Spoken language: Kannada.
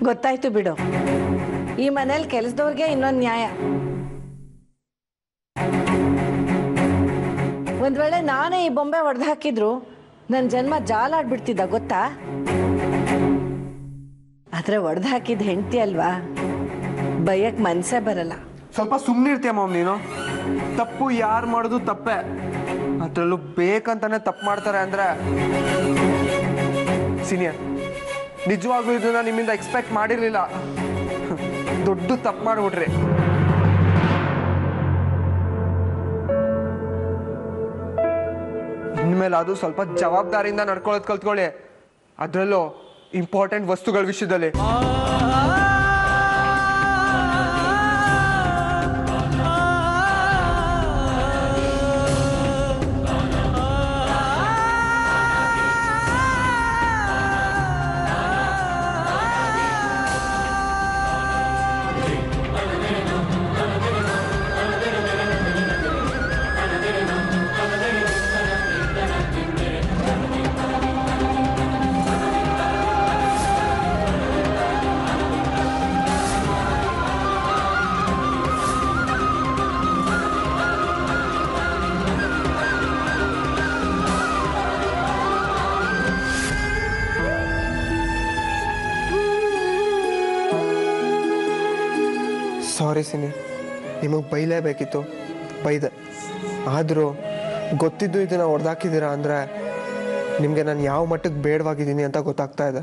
ಗೊತ್ತಾಯ್ತು ಬಿಡು, ಈ ಮನೇಲಿ ಕೆಲಸದವ್ರಿಗೆ ಇನ್ನೊಂದು ನ್ಯಾಯ. ಒಂದ್ ವೇಳೆ ನಾನೇ ಈ ಬೊಂಬೆ ಹೊಡೆದು ಹಾಕಿದ್ರು ನನ್ನ ಜನ್ಮ ಜಾಲಾಡ್ಬಿಡ್ತಿದ್ದ ಗೊತ್ತಾ? ಆದ್ರೆ ಹೊಡೆದು ಹಾಕಿದ ಹೆಂಡತಿ ಅಲ್ವಾ, ಬೈಯಕ್ ಮನ್ಸೇ ಬರಲ್ಲ. ಸ್ವಲ್ಪ ಸುಮ್ಮನಿರ್ತೀಯ ಮಾಮ್ ನೀನು. ತಪ್ಪು ಯಾರು ಮಾಡೋದು ತಪ್ಪೇ, ಅದ್ರಲ್ಲೂ ಬೇಕಂತಾನೆ ತಪ್ಪು ಮಾಡ್ತಾರೆ ಅಂದ್ರೆ. ಸೀನಿಯರ್, ನಿಜವಾಗ್ಲೂ ಇದನ್ನ ನಿಮ್ಮಿಂದ ಎಕ್ಸ್ಪೆಕ್ಟ್ ಮಾಡಿರ್ಲಿಲ್ಲ. ದೊಡ್ಡ ತಪ್ಪು ಮಾಡ್ಬಿಟ್ರಿ. ಇನ್ಮೇಲೆ ಅದು ಸ್ವಲ್ಪ ಜವಾಬ್ದಾರಿಯಿಂದ ನಡ್ಕೊಳ್ಳೋದು ಕಲ್ತ್ಕೊಳ್ಳಿ, ಅದರಲ್ಲೂ ಇಂಪಾರ್ಟೆಂಟ್ ವಸ್ತುಗಳ ವಿಷಯದಲ್ಲಿ. ಸಾರಿ ಸೀನಿಯರ್, ನಿಮಗೆ ಬೈಲೇಬೇಕಿತ್ತು, ಬೈದೆ. ಆದರೂ ಗೊತ್ತಿದ್ದು ಇದನ್ನು ಹೊಡೆದಾಕಿದ್ದೀರಾ ಅಂದರೆ ನಿಮಗೆ ನಾನು ಯಾವ ಮಟ್ಟಕ್ಕೆ ಬೇಡವಾಗಿದ್ದೀನಿ ಅಂತ ಗೊತ್ತಾಗ್ತಾ ಇದೆ.